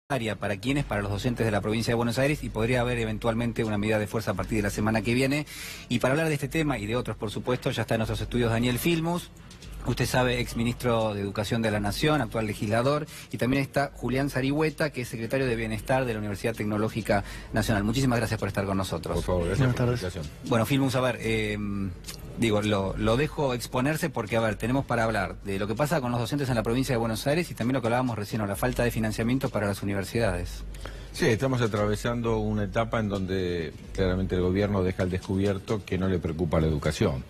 ¿Para quiénes? Para los docentes de la provincia de Buenos Aires, y podría haber eventualmente una medida de fuerza a partir de la semana que viene. Y para hablar de este tema y de otros, por supuesto, ya está en nuestros estudios Daniel Filmus. Usted sabe, exministro de Educación de la Nación, actual legislador, y también está Julián Zarihueta, que es secretario de Bienestar de la Universidad Tecnológica Nacional. Muchísimas gracias por estar con nosotros. Por favor, gracias por la invitación. Bueno, Filmus, a ver, lo dejo exponerse porque, a ver, tenemos para hablar de lo que pasa con los docentes en la provincia de Buenos Aires y también lo que hablábamos recién, la falta de financiamiento para las universidades. Sí, estamos atravesando una etapa en donde claramente el gobierno deja al descubierto que no le preocupa la educación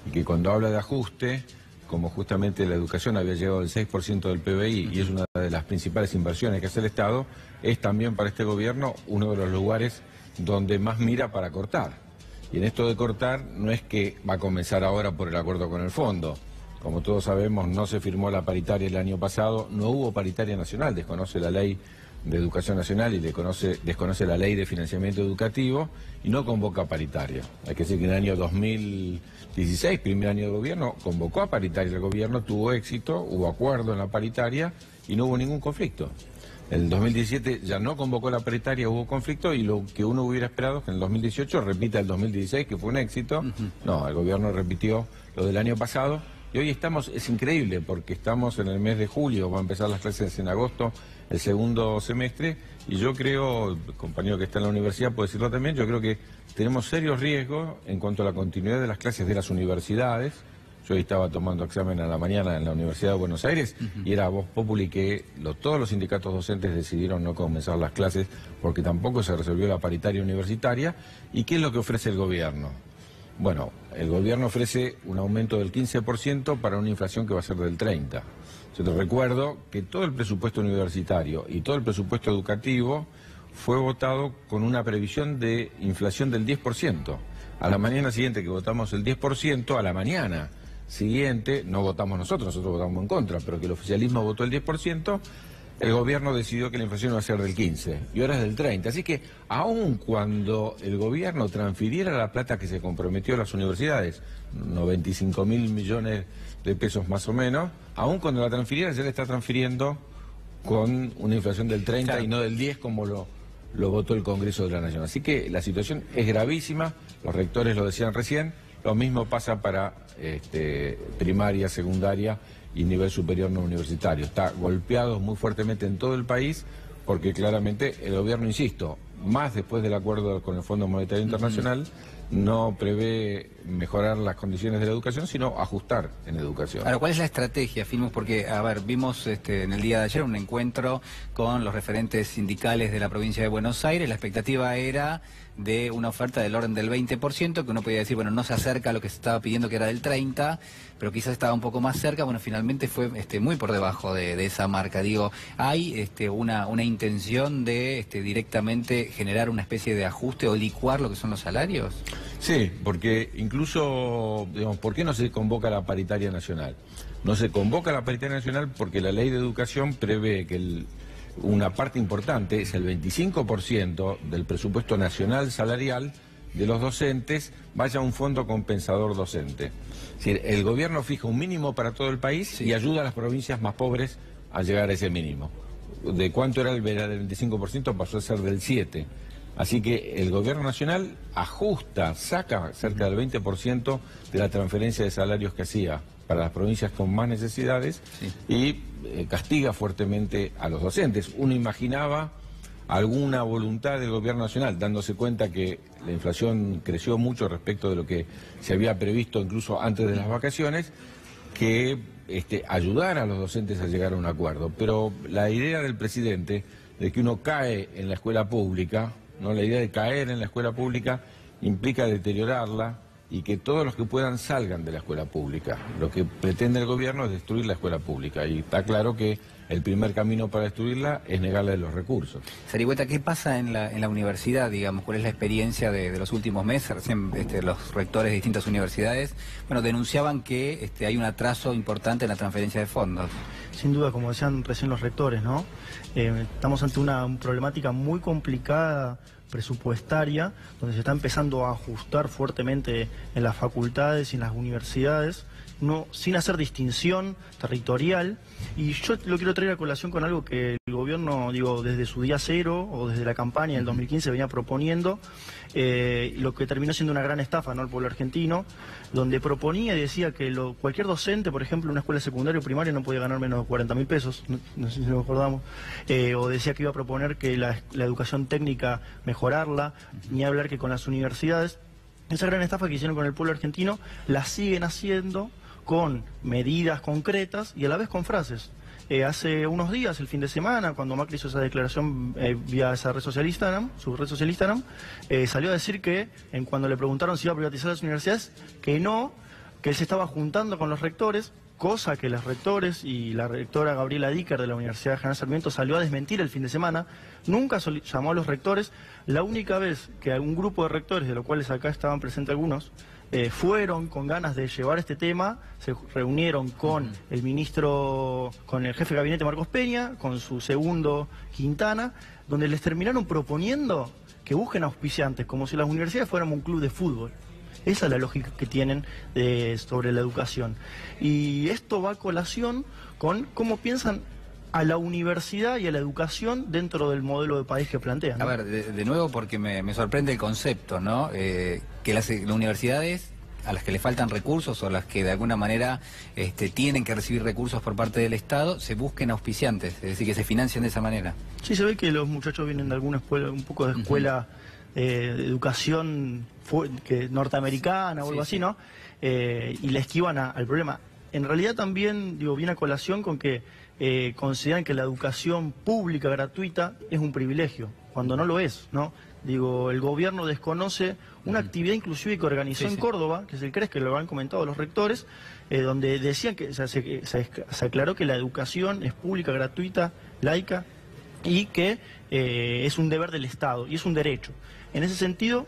y que cuando habla de ajuste, como justamente la educación había llegado al 6% del PBI y es una de las principales inversiones que hace el Estado, es también para este gobierno uno de los lugares donde más mira para cortar. Y en esto de cortar no es que va a comenzar ahora por el acuerdo con el fondo. Como todos sabemos, no se firmó la paritaria el año pasado, no hubo paritaria nacional, desconoce la ley de educación nacional y desconoce la ley de financiamiento educativo y no convoca paritaria. Hay que decir que en el año 2016, primer año de gobierno, convocó a paritaria el gobierno, tuvo éxito, hubo acuerdo en la paritaria y no hubo ningún conflicto. En el 2017 ya no convocó la paritaria, hubo conflicto y lo que uno hubiera esperado es que en el 2018 repita el 2016, que fue un éxito. No, el gobierno repitió lo del año pasado y hoy estamos, es increíble porque estamos en el mes de julio, va a empezar las clases en agosto, el segundo semestre, y yo creo, el compañero que está en la universidad puede decirlo también, yo creo que tenemos serios riesgos en cuanto a la continuidad de las clases de las universidades. Yo estaba tomando examen a la mañana en la Universidad de Buenos Aires y era voz populi que todos los sindicatos docentes decidieron no comenzar las clases porque tampoco se resolvió la paritaria universitaria. ¿Y qué es lo que ofrece el gobierno? Bueno, el gobierno ofrece un aumento del 15% para una inflación que va a ser del 30%. Yo te recuerdo que todo el presupuesto universitario y todo el presupuesto educativo fue votado con una previsión de inflación del 10%. A la mañana siguiente que votamos el 10%, a la mañana siguiente, no votamos nosotros votamos en contra, pero que el oficialismo votó el 10%, el gobierno decidió que la inflación iba a ser del 15% y ahora es del 30%. Así que aun cuando el gobierno transfiriera la plata que se comprometió a las universidades, 95.000 millones de pesos más o menos, aun cuando la transfiriera, ya le está transfiriendo con una inflación del 30% claro, y no del 10% como lo votó el Congreso de la Nación. Así que la situación es gravísima, los rectores lo decían recién, lo mismo pasa para primaria, secundaria y nivel superior no universitario. Está golpeado muy fuertemente en todo el país porque claramente el gobierno, insisto, más después del acuerdo con el Fondo Monetario Internacional, no prevé mejorar las condiciones de la educación, sino ajustar en educación. Ahora, ¿cuál es la estrategia, Filmus? Porque, a ver, vimos en el día de ayer un encuentro con los referentes sindicales de la provincia de Buenos Aires. La expectativa era de una oferta del orden del 20%, que uno podía decir, bueno, no se acerca a lo que se estaba pidiendo, que era del 30%, pero quizás estaba un poco más cerca. Bueno, finalmente fue muy por debajo de esa marca. Digo, ¿hay una intención de directamente generar una especie de ajuste o licuar lo que son los salarios? Sí, porque incluso, digamos, ¿por qué no se convoca la paritaria nacional? No se convoca la paritaria nacional porque la ley de educación prevé que una parte importante, es el 25% del presupuesto nacional salarial de los docentes, vaya a un fondo compensador docente. Es decir, el gobierno fija un mínimo para todo el país y ayuda a las provincias más pobres a llegar a ese mínimo. ¿De cuánto era el 25%? Pasó a ser del 7%. Así que el gobierno nacional ajusta, saca cerca del 20% de la transferencia de salarios que hacía para las provincias con más necesidades y castiga fuertemente a los docentes. Uno imaginaba alguna voluntad del gobierno nacional, dándose cuenta que la inflación creció mucho respecto de lo que se había previsto incluso antes de las vacaciones, que ayudara a los docentes a llegar a un acuerdo. Pero la idea del presidente de que uno cae en la escuela pública, ¿no? La idea de caer en la escuela pública implica deteriorarla y que todos los que puedan salgan de la escuela pública. Lo que pretende el gobierno es destruir la escuela pública y está claro que el primer camino para destruirla es negarle los recursos. Zarihueta, ¿qué pasa en la universidad, digamos? ¿Cuál es la experiencia de los últimos meses? Recién los rectores de distintas universidades, bueno, denunciaban que hay un atraso importante en la transferencia de fondos. Sin duda, como decían recién los rectores, ¿no? Estamos ante una problemática muy complicada presupuestaria, donde se está empezando a ajustar fuertemente en las facultades y en las universidades, no, sin hacer distinción territorial. Y yo lo quiero traer traer a colación con algo que el gobierno, digo, desde su día cero o desde la campaña del 2015 venía proponiendo, lo que terminó siendo una gran estafa, ¿no?, al pueblo argentino, donde proponía y decía que cualquier docente, por ejemplo, en una escuela secundaria o primaria no podía ganar menos de 40.000 pesos, no sé si nos acordamos, o decía que iba a proponer que la educación técnica mejorarla, ni hablar que con las universidades. Esa gran estafa que hicieron con el pueblo argentino la siguen haciendo con medidas concretas y a la vez con frases. Hace unos días, el fin de semana, cuando Macri hizo esa declaración vía esa red social Instagram, su red social Instagram, salió a decir que, cuando le preguntaron si iba a privatizar las universidades, que no, que él se estaba juntando con los rectores, cosa que los rectores y la rectora Gabriela Dicker de la Universidad General Sarmiento salió a desmentir el fin de semana. Nunca llamó a los rectores. La única vez que un grupo de rectores, de los cuales acá estaban presentes algunos, fueron con ganas de llevar este tema, se reunieron con el ministro, con el jefe de gabinete Marcos Peña, con su segundo Quintana, donde les terminaron proponiendo que busquen auspiciantes, como si las universidades fuéramos un club de fútbol. Esa es la lógica que tienen sobre la educación. Y esto va a colación con cómo piensan a la universidad y a la educación dentro del modelo de país que plantean, ¿no? A ver, de nuevo, porque me sorprende el concepto, ¿no? Que las universidades a las que le faltan recursos o a las que de alguna manera tienen que recibir recursos por parte del Estado, se busquen auspiciantes, es decir, que se financien de esa manera. Sí, se ve que los muchachos vienen de alguna escuela, un poco de escuela de educación norteamericana o algo así, ¿no? Y le esquivan al problema. En realidad también, digo, viene a colación con que consideran que la educación pública gratuita es un privilegio, cuando no lo es, ¿no? Digo, el gobierno desconoce una actividad inclusive que organizó en Córdoba, que es el CRES, que lo han comentado los rectores, donde decían que se aclaró que la educación es pública, gratuita, laica, y que es un deber del Estado, y es un derecho. En ese sentido,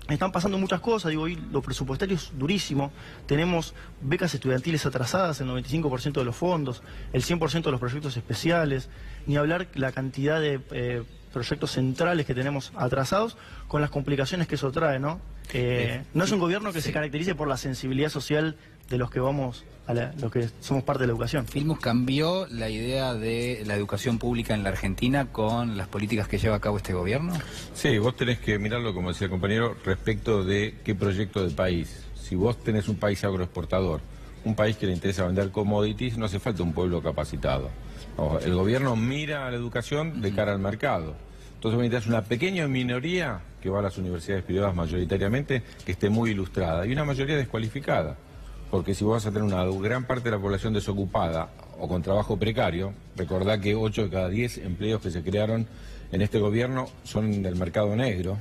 están pasando muchas cosas, digo, hoy lo presupuestario es durísimo, tenemos becas estudiantiles atrasadas, el 95% de los fondos, el 100% de los proyectos especiales, ni hablar la cantidad de proyectos centrales que tenemos atrasados, con las complicaciones que eso trae, ¿no? No es un gobierno que se caracterice por la sensibilidad social de los que vamos los que somos parte de la educación. Filmus cambió la idea de la educación pública en la Argentina con las políticas que lleva a cabo este gobierno. Sí, vos tenés que mirarlo, como decía el compañero, respecto de qué proyecto de país. Si vos tenés un país agroexportador, un país que le interesa vender commodities, no hace falta un pueblo capacitado. No, el gobierno mira a la educación de cara al mercado. Entonces vos necesitas una pequeña minoría que va a las universidades privadas mayoritariamente, que esté muy ilustrada, y una mayoría descualificada. Porque si vos vas a tener una gran parte de la población desocupada o con trabajo precario, recordá que 8 de cada 10 empleos que se crearon en este gobierno son del mercado negro,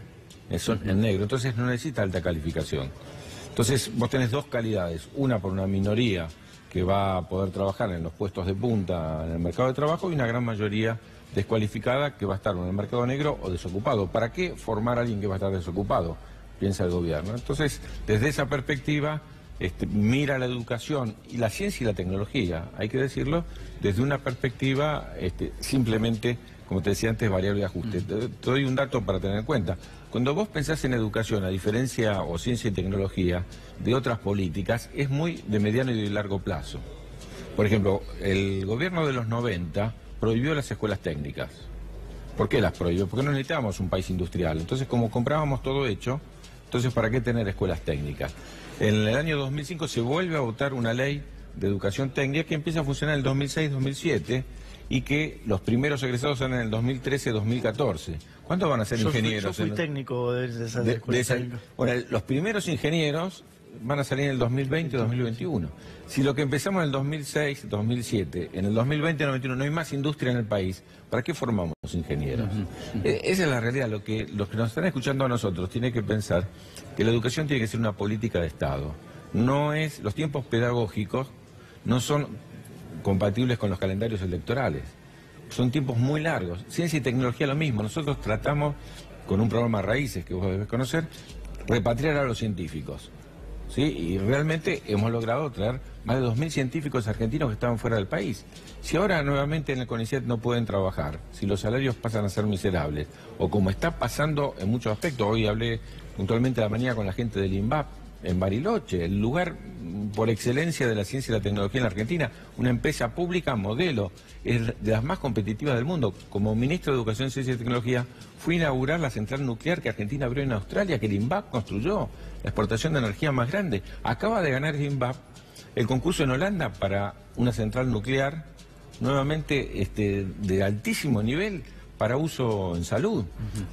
son en negro, entonces no necesita alta calificación. Entonces vos tenés dos calidades, una por una minoría que va a poder trabajar en los puestos de punta en el mercado de trabajo y una gran mayoría descualificada que va a estar en el mercado negro o desocupado. ¿Para qué formar a alguien que va a estar desocupado? Piensa el gobierno. Entonces, desde esa perspectiva, mira la educación y la ciencia y la tecnología, hay que decirlo, desde una perspectiva simplemente, como te decía antes, variable de ajuste. Te doy un dato para tener en cuenta. Cuando vos pensás en educación, a diferencia, o ciencia y tecnología, de otras políticas, es muy de mediano y de largo plazo. Por ejemplo, el gobierno de los 90 prohibió las escuelas técnicas. ¿Por qué las prohibió? Porque no necesitábamos un país industrial. Entonces, como comprábamos todo hecho, entonces, ¿para qué tener escuelas técnicas? En el año 2005 se vuelve a votar una ley de educación técnica que empieza a funcionar en el 2006-2007 y que los primeros egresados son en el 2013-2014. ¿Cuántos van a ser ingenieros? Yo fui técnico de esas escuelas técnicas. Bueno, los primeros ingenieros van a salir en el 2020-2021. Si lo que empezamos en el 2006-2007, en el 2020-2021 no hay más industria en el país, ¿para qué formamos ingenieros? Esa es la realidad. Los que nos están escuchando a nosotros tienen que pensar que la educación tiene que ser una política de Estado. Los tiempos pedagógicos no son compatibles con los calendarios electorales. Son tiempos muy largos. Ciencia y tecnología lo mismo. Nosotros tratamos, con un programa Raíces que vos debes conocer, repatriar a los científicos. ¿Sí? Y realmente hemos logrado traer más de 2.000 científicos argentinos que estaban fuera del país. Si ahora nuevamente en el CONICET no pueden trabajar, si los salarios pasan a ser miserables, o como está pasando en muchos aspectos, hoy hablé puntualmente a la mañana con la gente del INVAP en Bariloche, el lugar por excelencia de la ciencia y la tecnología en la Argentina, una empresa pública modelo, es de las más competitivas del mundo. Como ministro de Educación, Ciencia y Tecnología, fui a inaugurar la central nuclear que Argentina abrió en Australia, que el INVAP construyó, la exportación de energía más grande. Acaba de ganar el INVAP el concurso en Holanda para una central nuclear, nuevamente de altísimo nivel, para uso en salud.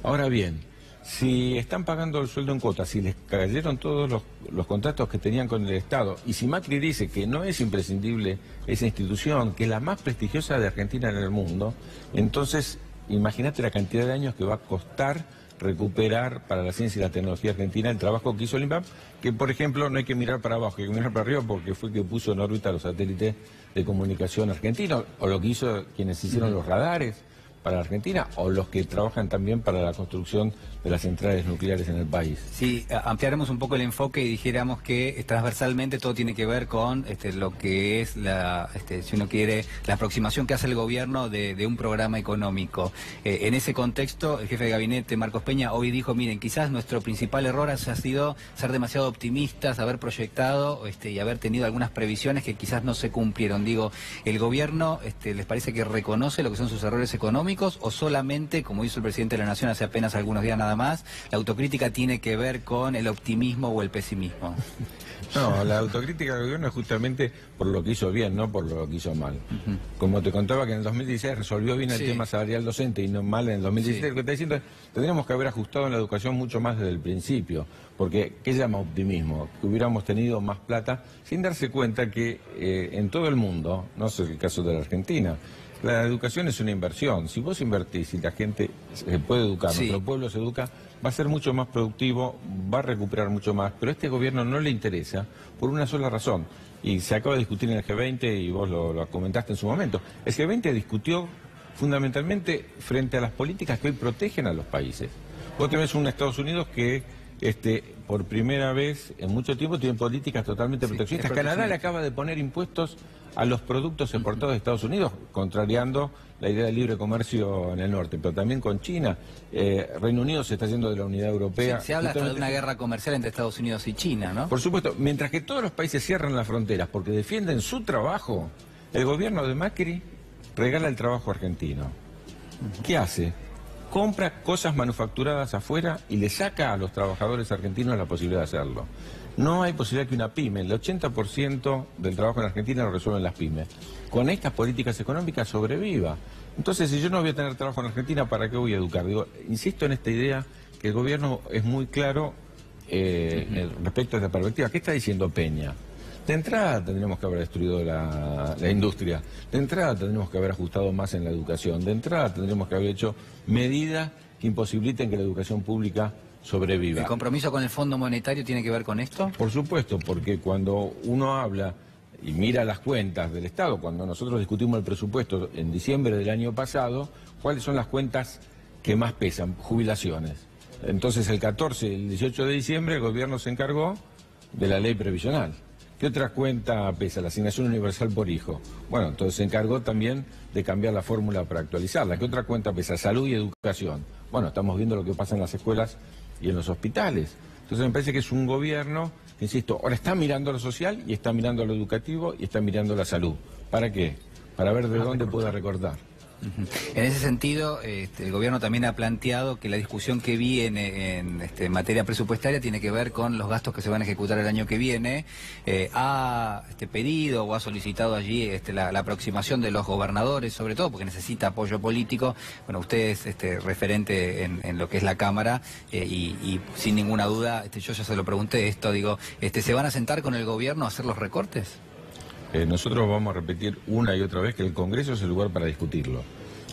Ahora bien, si están pagando el sueldo en cuotas, si les cayeron todos los contratos que tenían con el Estado, y si Macri dice que no es imprescindible esa institución, que es la más prestigiosa de Argentina en el mundo, entonces imagínate la cantidad de años que va a costar recuperar para la ciencia y la tecnología argentina el trabajo que hizo el INVAP, que por ejemplo no hay que mirar para abajo, hay que mirar para arriba, porque fue que puso en órbita los satélites de comunicación argentinos, o lo que hizo quienes hicieron los radares para la Argentina, o los que trabajan también para la construcción de las centrales nucleares en el país. Si ampliáramos un poco el enfoque y dijéramos que transversalmente todo tiene que ver con lo que es si uno quiere, la aproximación que hace el gobierno de un programa económico. En ese contexto, el jefe de gabinete, Marcos Peña, hoy dijo, miren, quizás nuestro principal error ha sido ser demasiado optimistas, haber proyectado y haber tenido algunas previsiones que quizás no se cumplieron. Digo, ¿el gobierno les parece que reconoce lo que son sus errores económicos o solamente, como hizo el presidente de la Nación hace apenas algunos días nada más, la autocrítica tiene que ver con el optimismo o el pesimismo? No, la autocrítica del gobierno es justamente por lo que hizo bien, no por lo que hizo mal. Como te contaba que en el 2016 resolvió bien el tema salarial docente y no mal en el 2017, lo que está diciendo es tendríamos que haber ajustado en la educación mucho más desde el principio, porque ¿qué llama optimismo? Que hubiéramos tenido más plata sin darse cuenta que en todo el mundo, no es el caso de la Argentina, la educación es una inversión. Si vos invertís y la gente se puede educar, nuestro pueblo se educa, va a ser mucho más productivo, va a recuperar mucho más, pero a este gobierno no le interesa por una sola razón, y se acaba de discutir en el G20 y vos lo comentaste en su momento. El G20 discutió fundamentalmente frente a las políticas que hoy protegen a los países. Vos tenés un Estados Unidos que por primera vez en mucho tiempo tiene políticas totalmente proteccionistas. Canadá le acaba de poner impuestos a los productos exportados de Estados Unidos, contrariando la idea de libre comercio en el norte, pero también con China. Reino Unido se está yendo de la Unidad Europea. Se habla hasta de una guerra comercial entre Estados Unidos y China, ¿no? Por supuesto, mientras que todos los países cierran las fronteras porque defienden su trabajo, el gobierno de Macri regala el trabajo argentino. ¿Qué hace? Compra cosas manufacturadas afuera y le saca a los trabajadores argentinos la posibilidad de hacerlo. No hay posibilidad que una pyme, el 80% del trabajo en Argentina lo resuelven las pymes, con estas políticas económicas sobreviva. Entonces, si yo no voy a tener trabajo en Argentina, ¿para qué voy a educar? Digo, insisto en esta idea que el gobierno es muy claro respecto a esta perspectiva. ¿Qué está diciendo Peña? De entrada tendríamos que haber destruido la industria, de entrada tendríamos que haber ajustado más en la educación, de entrada tendríamos que haber hecho medidas que imposibiliten que la educación pública sobreviva. ¿El compromiso con el Fondo Monetario tiene que ver con esto? Por supuesto, porque cuando uno habla y mira las cuentas del Estado, cuando nosotros discutimos el presupuesto en diciembre del año pasado, ¿cuáles son las cuentas que más pesan? Jubilaciones. Entonces el 14 y el 18 de diciembre el gobierno se encargó de la ley previsional. ¿Qué otra cuenta pesa? La asignación universal por hijo. Bueno, entonces se encargó también de cambiar la fórmula para actualizarla. ¿Qué otra cuenta pesa? Salud y educación. Bueno, estamos viendo lo que pasa en las escuelas y en los hospitales. Entonces me parece que es un gobierno, insisto, ahora está mirando lo social y está mirando lo educativo y está mirando la salud. ¿Para qué? Para ver de dónde pueda recortar. En ese sentido, el gobierno también ha planteado que la discusión que viene en materia presupuestaria tiene que ver con los gastos que se van a ejecutar el año que viene. Ha pedido o ha solicitado allí la aproximación de los gobernadores, sobre todo porque necesita apoyo político. Bueno, usted es referente en lo que es la Cámara y sin ninguna duda, yo ya se lo pregunté esto, digo, ¿se van a sentar con el gobierno a hacer los recortes? Nosotros vamos a repetir una y otra vez que el Congreso es el lugar para discutirlo.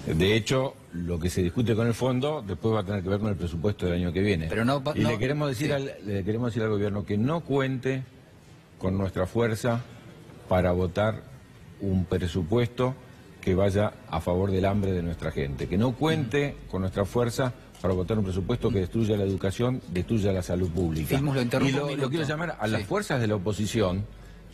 De hecho, lo que se discute con el fondo después va a tener que ver con el presupuesto del año que viene. Pero le queremos decir al gobierno que no cuente con nuestra fuerza para votar un presupuesto que vaya a favor del hambre de nuestra gente. Que no cuente con nuestra fuerza para votar un presupuesto que destruya la educación, destruya la salud pública. Lo quiero llamar a las fuerzas de la oposición,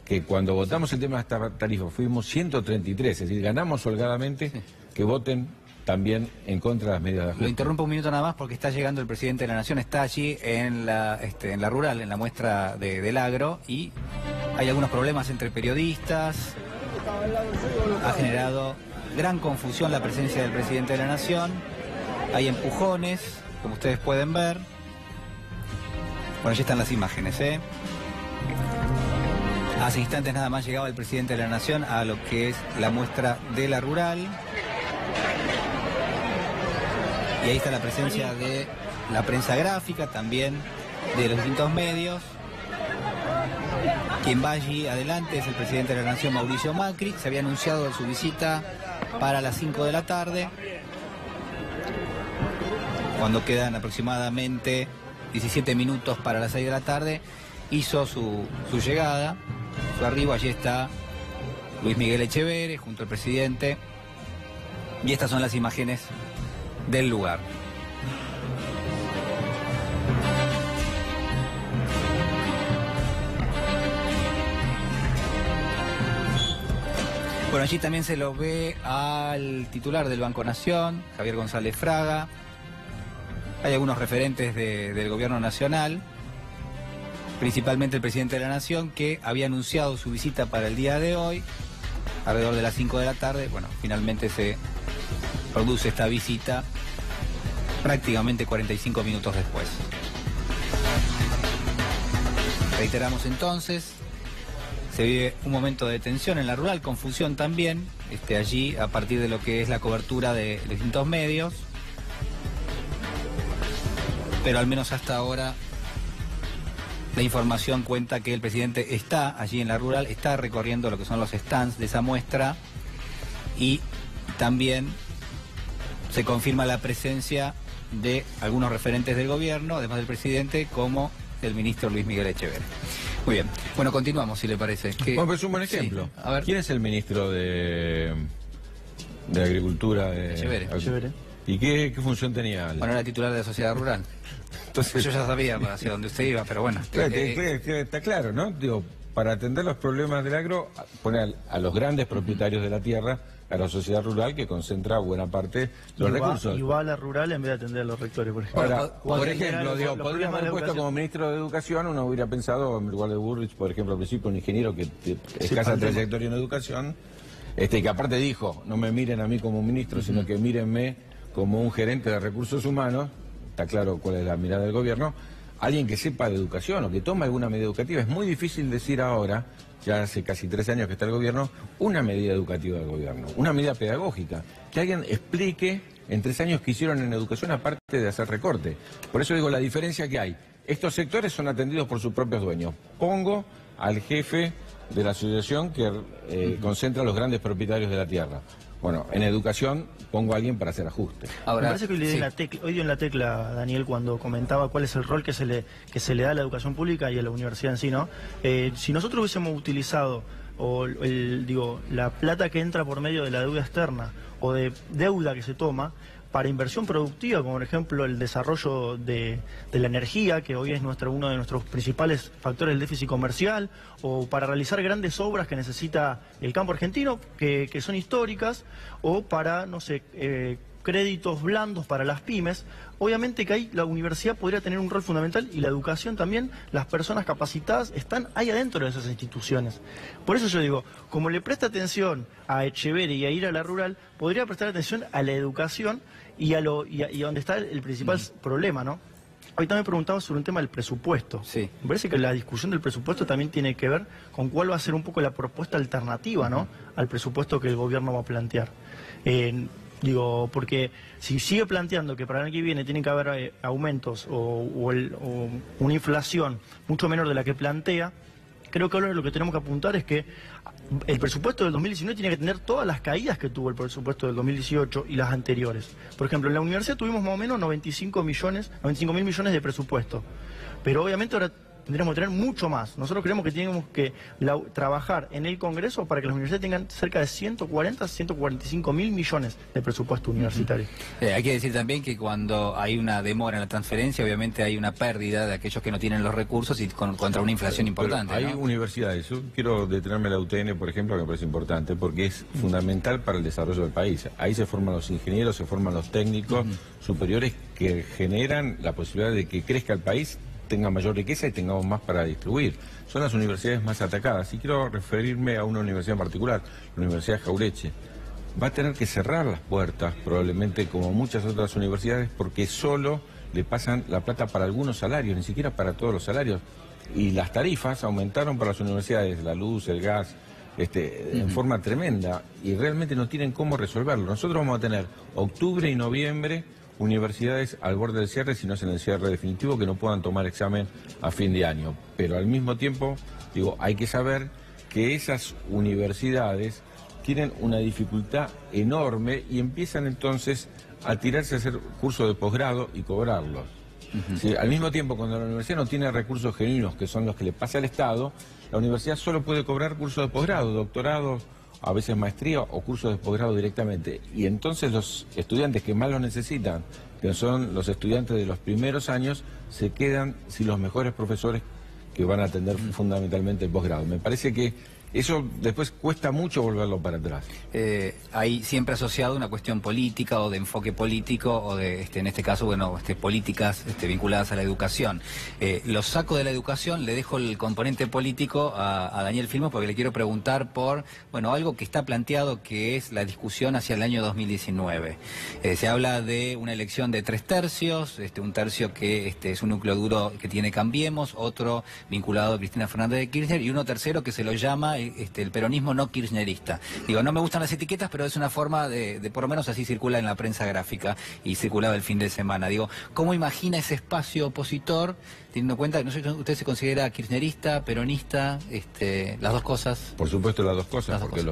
que cuando votamos el tema de esta tarifa fuimos 133, es decir, ganamos holgadamente, que voten también en contra de las medidas de ajuste. Lo interrumpo un minuto nada más porque está llegando el presidente de la Nación, está allí en la rural, en la muestra del agro y... Hay algunos problemas entre periodistas. Ha generado gran confusión la presencia del presidente de la Nación. Hay empujones, como ustedes pueden ver. Bueno, allí están las imágenes, ¿eh? Hace instantes nada más llegaba el presidente de la Nación a lo que es la muestra de la rural. Y ahí está la presencia de la prensa gráfica, también de los distintos medios. Quien va allí adelante es el presidente de la Nación, Mauricio Macri. Se había anunciado su visita para las 5 de la tarde. Cuando quedan aproximadamente 17 minutos para las 6 de la tarde, hizo su llegada, su arribo. Allí está Luis Miguel Echeverri junto al presidente. Y estas son las imágenes del lugar. Bueno, allí también se lo ve al titular del Banco Nación, Javier González Fraga. Hay algunos referentes del gobierno nacional, principalmente el presidente de la Nación, que había anunciado su visita para el día de hoy, alrededor de las 5 de la tarde. Bueno, finalmente se produce esta visita prácticamente 45 minutos después. Reiteramos entonces, se vive un momento de tensión en la rural, confusión también, allí a partir de lo que es la cobertura de distintos medios, pero al menos hasta ahora la información cuenta que el presidente está allí en la rural, está recorriendo lo que son los stands de esa muestra y también se confirma la presencia de algunos referentes del gobierno, además del presidente, como el ministro Luis Miguel Echeverri. Muy bien. Bueno, continuamos, si le parece. Bueno, pues un buen ejemplo. Sí. A ver. ¿Quién es el ministro de Agricultura? Echeverri. ¿Y qué función tenía? Bueno, era titular de la Sociedad Rural. Entonces yo ya sabía hacia dónde usted iba, pero bueno. Está claro, ¿no? Digo, para atender los problemas del agro, pone a los grandes propietarios de la tierra, a la sociedad rural que concentra buena parte de los recursos. Y va a la rural en vez de atender a los rectores, por ejemplo. Ahora, por ejemplo, podríamos haber puesto como ministro de Educación, uno hubiera pensado, en lugar de Burrich, por ejemplo, al principio, un ingeniero que escasa trayectoria en educación, que aparte dijo, no me miren a mí como ministro, sino que mírenme como un gerente de recursos humanos. Está claro cuál es la mirada del gobierno. Alguien que sepa de educación o que tome alguna medida educativa. Es muy difícil decir ahora, ya hace casi 3 años que está el gobierno, una medida educativa del gobierno, una medida pedagógica. Que alguien explique en 3 años qué hicieron en educación aparte de hacer recorte. Por eso digo la diferencia que hay. Estos sectores son atendidos por sus propios dueños. Pongo al jefe de la asociación que concentra a los grandes propietarios de la tierra. Bueno, en educación pongo a alguien para hacer ajustes. Ahora, me parece que hoy dio en la tecla, Daniel, cuando comentaba cuál es el rol que se le da a la educación pública y a la universidad en sí, ¿no? Si nosotros hubiésemos utilizado la plata que entra por medio de la deuda externa o de deuda que se toma para inversión productiva, como por ejemplo el desarrollo de la energía, que hoy es uno de nuestros principales factores del déficit comercial, o para realizar grandes obras que necesita el campo argentino, que son históricas, o para, no sé, créditos blandos para las pymes. Obviamente que ahí la universidad podría tener un rol fundamental y la educación también. Las personas capacitadas están ahí adentro de esas instituciones. Por eso yo digo, como le presta atención a Echeverri y a ir a la rural, podría prestar atención a la educación y a donde está el principal problema, ¿no? Hoy también preguntaba sobre un tema del presupuesto. Sí. Me parece que la discusión del presupuesto también tiene que ver con cuál va a ser un poco la propuesta alternativa, ¿no?, al presupuesto que el gobierno va a plantear. Porque si sigue planteando que para el año que viene tienen que haber aumentos o una inflación mucho menor de la que plantea, creo que ahora lo que tenemos que apuntar es que el presupuesto del 2019 tiene que tener todas las caídas que tuvo el presupuesto del 2018 y las anteriores. Por ejemplo, en la universidad tuvimos más o menos 95 mil millones de presupuesto, pero obviamente ahora tendríamos que tener mucho más. Nosotros creemos que tenemos que trabajar en el Congreso para que las universidades tengan cerca de 145 mil millones de presupuesto universitario. Hay que decir también que cuando hay una demora en la transferencia, obviamente hay una pérdida de aquellos que no tienen los recursos y contra una inflación importante. Hay ¿no? universidades, yo quiero detenerme en la UTN, por ejemplo, que me parece importante, porque es fundamental para el desarrollo del país. Ahí se forman los ingenieros, se forman los técnicos superiores que generan la posibilidad de que crezca el país tenga mayor riqueza y tengamos más para distribuir. Son las universidades más atacadas. Y quiero referirme a una universidad en particular, la Universidad de Jaureche. Va a tener que cerrar las puertas, probablemente como muchas otras universidades, porque solo le pasan la plata para algunos salarios, ni siquiera para todos los salarios. Y las tarifas aumentaron para las universidades, la luz, el gas, en forma tremenda, y realmente no tienen cómo resolverlo. Nosotros vamos a tener octubre y noviembre universidades al borde del cierre, si no es en el cierre definitivo, que no puedan tomar examen a fin de año. Pero al mismo tiempo, digo, hay que saber que esas universidades tienen una dificultad enorme y empiezan entonces a tirarse a hacer cursos de posgrado y cobrarlos. Sí, al mismo tiempo, cuando la universidad no tiene recursos genuinos, que son los que le pasa al Estado, la universidad solo puede cobrar cursos de posgrado, doctorado, a veces maestría o cursos de posgrado directamente. Y entonces los estudiantes que más lo necesitan, que son los estudiantes de los primeros años, se quedan sin los mejores profesores que van a atender fundamentalmente el posgrado. Me parece que eso después cuesta mucho volverlo para atrás. Hay siempre asociado una cuestión política o de enfoque político o de, en este caso, bueno, políticas vinculadas a la educación. Lo saco de la educación, le dejo el componente político a Daniel Filmo porque le quiero preguntar por, bueno, algo que está planteado que es la discusión hacia el año 2019. Se habla de una elección de 3 tercios, un tercio que es un núcleo duro que tiene Cambiemos, otro vinculado a Cristina Fernández de Kirchner y uno tercero que se lo llama el peronismo no kirchnerista. Digo, no me gustan las etiquetas, pero es una forma de por lo menos así circula en la prensa gráfica y circulaba el fin de semana. Digo, ¿cómo imagina ese espacio opositor, teniendo en cuenta que no sé, usted se considera kirchnerista, peronista, las dos cosas? Por supuesto las dos cosas, porque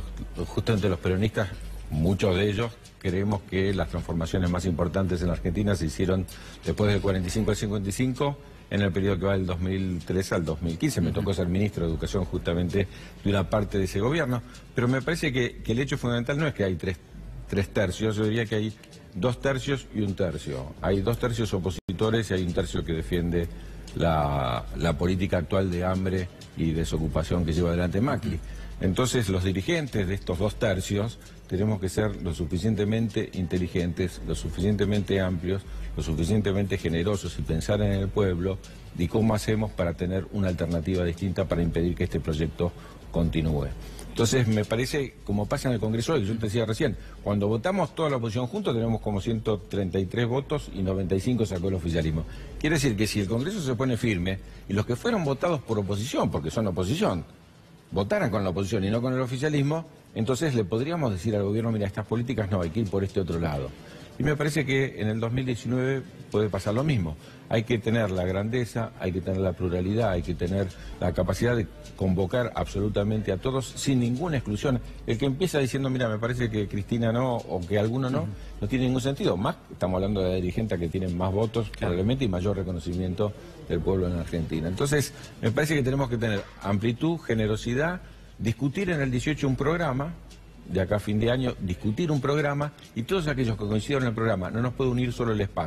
justamente los peronistas, muchos de ellos, creemos que las transformaciones más importantes en la Argentina se hicieron después del 45 al 55, en el periodo que va del 2003 al 2015. Me tocó ser ministro de Educación justamente de una parte de ese gobierno, pero me parece que el hecho fundamental no es que hay tres tercios, yo diría que hay 2 tercios y 1 tercio. Hay 2 tercios opositores y hay 1 tercio que defiende la política actual de hambre y desocupación que lleva adelante Macri. Entonces los dirigentes de estos 2 tercios tenemos que ser lo suficientemente inteligentes, lo suficientemente amplios, lo suficientemente generosos y pensar en el pueblo y cómo hacemos para tener una alternativa distinta para impedir que este proyecto continúe. Entonces me parece, como pasa en el Congreso hoy, que yo te decía recién, cuando votamos toda la oposición juntos tenemos como 133 votos y 95 sacó el oficialismo. Quiere decir que si el Congreso se pone firme y los que fueron votados por oposición, porque son oposición, votaran con la oposición y no con el oficialismo, entonces le podríamos decir al gobierno, mira, estas políticas no, hay que ir por este otro lado. Y me parece que en el 2019 puede pasar lo mismo. Hay que tener la grandeza, hay que tener la pluralidad, hay que tener la capacidad de convocar absolutamente a todos sin ninguna exclusión. El que empieza diciendo, mira, me parece que Cristina no, o que alguno no, no tiene ningún sentido. Más, estamos hablando de dirigentes que tienen más votos, probablemente, y mayor reconocimiento del pueblo en Argentina. Entonces, me parece que tenemos que tener amplitud, generosidad, discutir en el 18 un programa, de acá a fin de año, discutir un programa, y todos aquellos que coincidieron en el programa, no nos puede unir solo el spam.